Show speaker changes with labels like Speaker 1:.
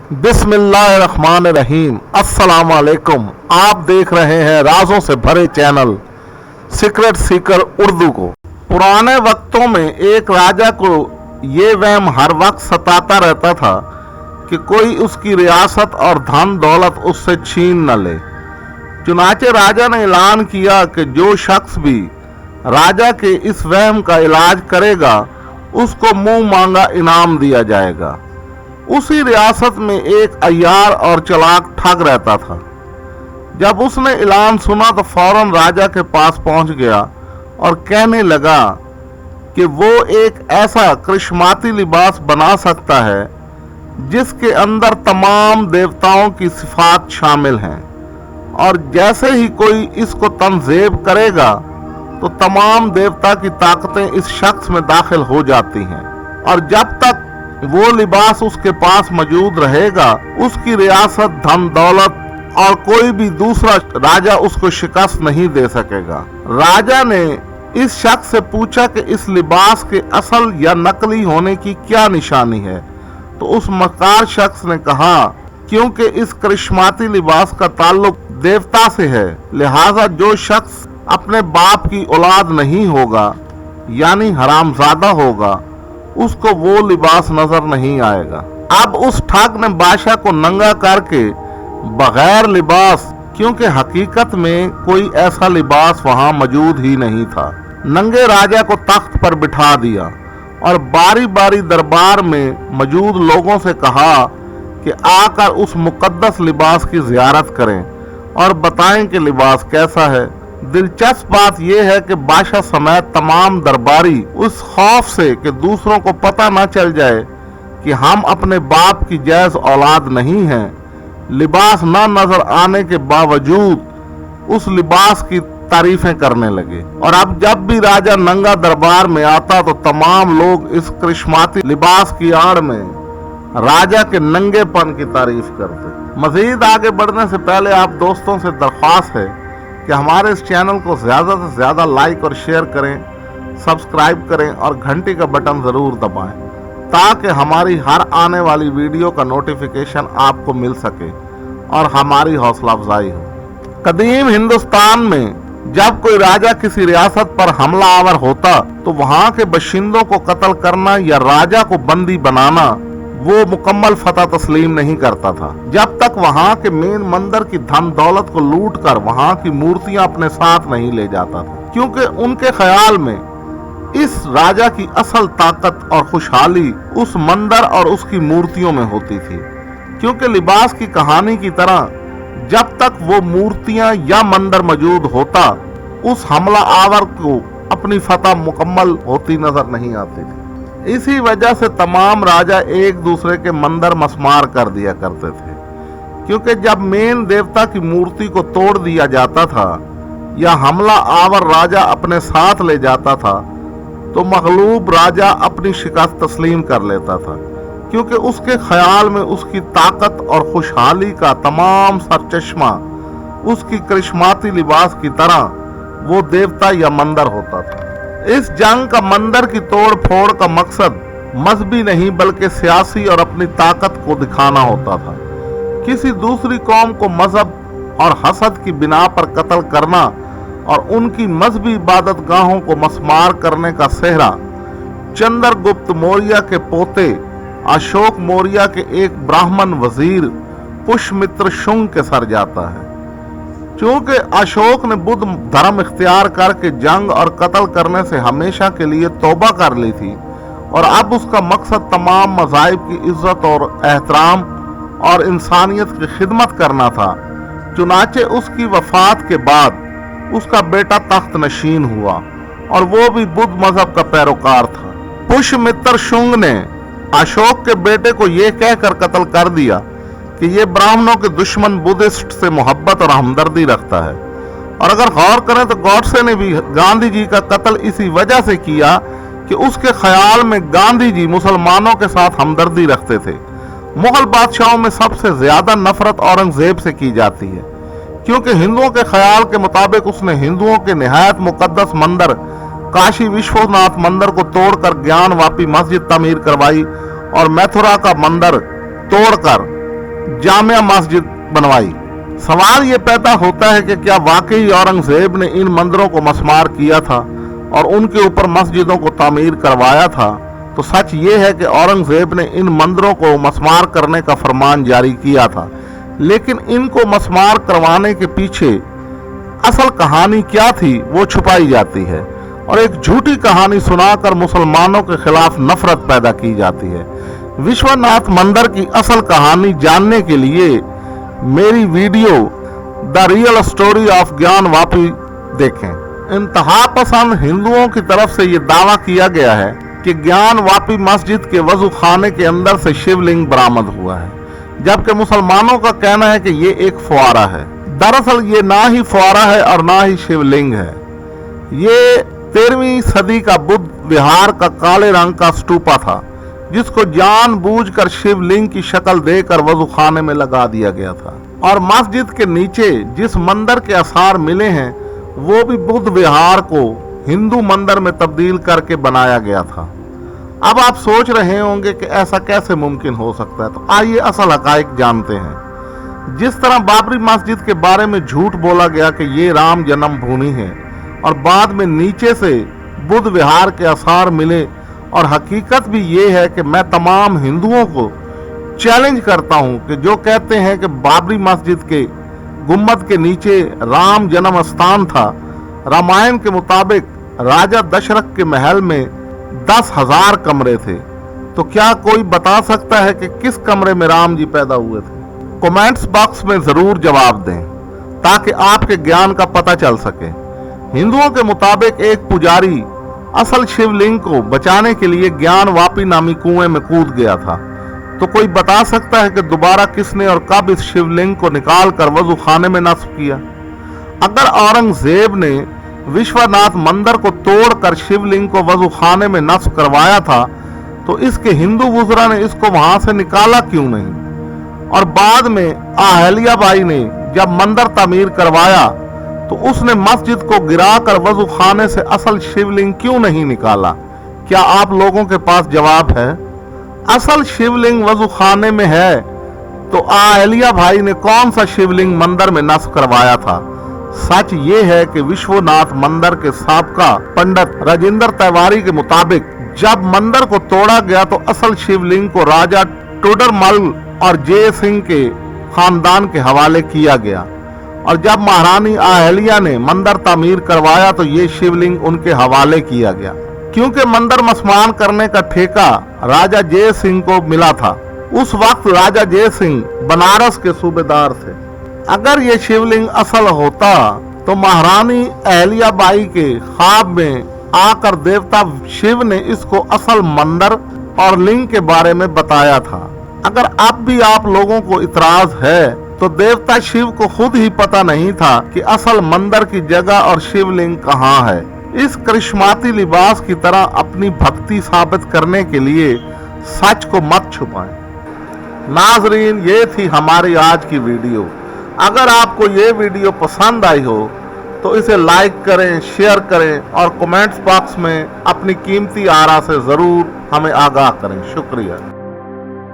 Speaker 1: बिस्मिल्लाहिर्रहमानिर्रहीम। अस्सलाम वालेकुम। आप देख रहे हैं राजों से भरे चैनल सीक्रेट सीकर उर्दू को। पुराने वक्तों में एक राजा को ये वहम हर वक्त सताता रहता था कि कोई उसकी रियासत और धन दौलत उससे छीन न ले। चुनाचे राजा ने ऐलान किया कि जो शख्स भी राजा के इस वहम का इलाज करेगा उसको मुंह मांगा इनाम दिया जाएगा। उसी रियासत में एक अय्यार और चलाक ठग रहता था। जब उसने ऐलान सुना तो फौरन राजा के पास पहुंच गया और कहने लगा कि वो एक ऐसा करिश्माती लिबास बना सकता है जिसके अंदर तमाम देवताओं की सिफात शामिल हैं, और जैसे ही कोई इसको तंज़ेब करेगा तो तमाम देवता की ताकतें इस शख्स में दाखिल हो जाती हैं, और जब तक वो लिबास उसके पास मौजूद रहेगा उसकी रियासत, धन दौलत और कोई भी दूसरा राजा उसको शिकस्त नहीं दे सकेगा। राजा ने इस शख्स से पूछा कि इस लिबास के असल या नकली होने की क्या निशानी है, तो उस मक्कार शख्स ने कहा क्योंकि इस करिश्माती लिबास का ताल्लुक देवता से है, लिहाजा जो शख्स अपने बाप की औलाद नहीं होगा यानी हरामजादा होगा उसको वो लिबास नजर नहीं आएगा। अब उस ठग ने बादशाह को नंगा करके बगैर लिबास, क्योंकि हकीकत में कोई ऐसा लिबास वहां मौजूद ही नहीं था, नंगे राजा को तख्त पर बिठा दिया और बारी बारी दरबार में मौजूद लोगों से कहा कि आकर उस मुकद्दस लिबास की जियारत करें और बताएं कि लिबास कैसा है। दिलचस्प बात यह है कि बादशाह समेत तमाम दरबारी उस खौफ से कि दूसरों को पता न चल जाए कि हम अपने बाप की जैस औलाद नहीं हैं, लिबास न नजर आने के बावजूद उस लिबास की तारीफें करने लगे। और अब जब भी राजा नंगा दरबार में आता तो तमाम लोग इस करिश्माती लिबास की आड़ में राजा के नंगेपन की तारीफ करते। मजीद आगे बढ़ने से पहले आप दोस्तों से दरख्वास्त है कि हमारे इस चैनल को ज़्यादा से ज़्यादा लाइक और शेयर करें, सब्सक्राइब करें और घंटी का बटन ज़रूर दबाएं ताकि हमारी हर आने वाली वीडियो का नोटिफिकेशन आपको मिल सके और हमारी हौसला अफजाई हो। कदीम हिंदुस्तान में जब कोई राजा किसी रियासत पर हमला आवर होता तो वहाँ के बाशिंदों को कत्ल करना या राजा को बंदी बनाना वो मुकम्मल फतह तस्लीम नहीं करता था जब तक वहां के मेन मंदिर की धन दौलत को लूट कर वहां की मूर्तियां अपने साथ नहीं ले जाता था, क्योंकि उनके ख्याल में इस राजा की असल ताकत और खुशहाली उस मंदिर और उसकी मूर्तियों में होती थी। क्योंकि लिबास की कहानी की तरह जब तक वो मूर्तियां या मंदिर मौजूद होता उस हमला आवर को अपनी फतह मुकम्मल होती नजर नहीं आती थी। इसी वजह से तमाम राजा एक दूसरे के मंदिर मस्मार कर दिया करते थे, क्योंकि जब मेन देवता की मूर्ति को तोड़ दिया जाता था या हमला आवर राजा अपने साथ ले जाता था तो मगलूब राजा अपनी शिकस्त तस्लीम कर लेता था, क्योंकि उसके ख्याल में उसकी ताकत और खुशहाली का तमाम सरचश्मा उसकी करिश्माती लिबास की तरह वो देवता या मंदिर होता था। इस जंग का मंदिर की तोड़ फोड़ का मकसद मजहबी नहीं बल्कि सियासी और अपनी ताकत को दिखाना होता था। किसी दूसरी कौम को मजहब और हसद की बिना पर कत्ल करना और उनकी मजहबी इबादत गाहों को मस्मार करने का सेहरा चंद्रगुप्त मौर्य के पोते अशोक मौर्य के एक ब्राह्मण वजीर पुष्यमित्र शुंग के सर जाता है। चूंकि अशोक ने बुद्ध धर्म इख्तियार करके जंग और कत्ल करने से हमेशा के लिए तौबा कर ली थी और अब उसका मकसद तमाम मज़ाहिब की इज्जत और एहतराम और इंसानियत की खिदमत करना था, चुनाचे उसकी वफात के बाद उसका बेटा तख्त नशीन हुआ और वो भी बुद्ध मजहब का पैरोकार था। पुष्यमित्र शुंग ने अशोक के बेटे को यह कहकर कत्ल कर दिया कि ये ब्राह्मणों के दुश्मन बुद्धिस्ट से मोहब्बत और हमदर्दी रखता है। और अगर गौर करें तो गॉडसे ने भी गांधी जी का कत्ल इसी वजह से किया कि उसके ख्याल में गांधी जी मुसलमानों के साथ हमदर्दी रखते थे। मुगल बादशाहों में सबसे ज्यादा नफरत औरंगजेब से की जाती है, क्योंकि हिंदुओं के ख्याल के मुताबिक उसने हिंदुओं के निहायत मुकद्दस मंदिर काशी विश्वनाथ मंदिर को तोड़कर ज्ञान वापी मस्जिद तमीर करवाई और मथुरा का मंदिर तोड़कर जामिया मस्जिद बनवाई। सवाल ये पैदा होता है कि क्या वाकई औरंगजेब ने इन मंदिरों को मस्मार किया था और उनके ऊपर मस्जिदों को तामीर करवाया था? तो सच ये है कि औरंगजेब ने इन मंदिरों को मस्मार करने का फरमान जारी किया था, लेकिन इनको मस्मार करवाने के पीछे असल कहानी क्या थी वो छुपाई जाती है और एक झूठी कहानी सुनाकर मुसलमानों के खिलाफ नफरत पैदा की जाती है। विश्वनाथ मंदिर की असल कहानी जानने के लिए मेरी video the real story of ज्ञान वापी देखें। इंतहा पसंद हिंदुओं की तरफ से ये दावा किया गया है कि ज्ञान वापी मस्जिद के वजू खाने के अंदर से शिवलिंग बरामद हुआ है, जबकि मुसलमानों का कहना है कि ये एक फुआरा है। दरअसल ये ना ही फुआरा है और ना ही शिवलिंग है। ये 13वीं सदी का बुद्ध विहार का काले रंग का स्तूपा था, जिसको जानबूझकर शिवलिंग की शक्ल देकर वजू खाने में लगा दिया गया था। और मस्जिद के नीचे जिस मंदिर के आसार मिले हैं वो भी बुद्ध विहार को हिंदू मंदिर में तब्दील करके बनाया गया था। अब आप सोच रहे होंगे कि ऐसा कैसे मुमकिन हो सकता है, तो आइए असल हकाइक जानते हैं। जिस तरह बाबरी मस्जिद के बारे में झूठ बोला गया कि ये राम जन्मभूमि है और बाद में नीचे से बुद्ध विहार के आसार मिले, और हकीकत भी ये है कि मैं तमाम हिंदुओं को चैलेंज करता हूं कि जो कहते हैं कि बाबरी मस्जिद के गुम्बद के नीचे राम जन्म स्थान था, रामायण के मुताबिक राजा दशरथ के महल में 10,000 कमरे थे, तो क्या कोई बता सकता है कि किस कमरे में राम जी पैदा हुए थे? कमेंट्स बॉक्स में जरूर जवाब दें ताकि आपके ज्ञान का पता चल सके। हिंदुओं के मुताबिक एक पुजारी असल शिवलिंग को बचाने के लिए ज्ञान वापी नामी कुएं में कूद गया था, तो कोई बता सकता है कि दोबारा किसने और कब इस शिवलिंग को निकाल कर वजू खाने में नस्ब किया? अगर औरंगजेब ने विश्वनाथ मंदिर को तोड़कर शिवलिंग को वजू खाने में नस्ब करवाया था, तो इसके हिंदू वुज़रा ने इसको वहां से निकाला क्यों नहीं? और बाद में अहल्या बाई ने जब मंदिर तामीर करवाया तो उसने मस्जिद को गिराकर वजू खाने से असल शिवलिंग क्यों नहीं निकाला? क्या आप लोगों के पास जवाब है? असल शिवलिंग वजू खाने में है, तो अहल्या भाई ने कौन सा शिवलिंग मंदिर में नस्ब करवाया था? सच ये है कि विश्वनाथ मंदिर के साबका पंडित राजेंद्र तिवारी के मुताबिक जब मंदिर को तोड़ा गया तो असल शिवलिंग को राजा टोडरमल और जय सिंह के खानदान के हवाले किया गया, और जब महारानी अहल्या ने मंदिर तामीर करवाया तो ये शिवलिंग उनके हवाले किया गया, क्योंकि मंदिर मस्मान करने का ठेका राजा जय सिंह को मिला था। उस वक्त राजा जय सिंह बनारस के सूबेदार थे। अगर ये शिवलिंग असल होता तो महारानी अहल्या बाई के ख्वाब में आकर देवता शिव ने इसको असल मंदिर और लिंग के बारे में बताया था। अगर अब भी आप लोगों को इतराज है तो देवता शिव को खुद ही पता नहीं था कि असल मंदिर की जगह और शिवलिंग कहाँ है। इस करिश्माती लिबास की तरह अपनी भक्ति साबित करने के लिए सच को मत छुपाएं। नाजरीन, ये थी हमारी आज की वीडियो। अगर आपको ये वीडियो पसंद आई हो तो इसे लाइक करें, शेयर करें और कमेंट्स बॉक्स में अपनी कीमती आरा से जरूर हमें आगाह करें। शुक्रिया।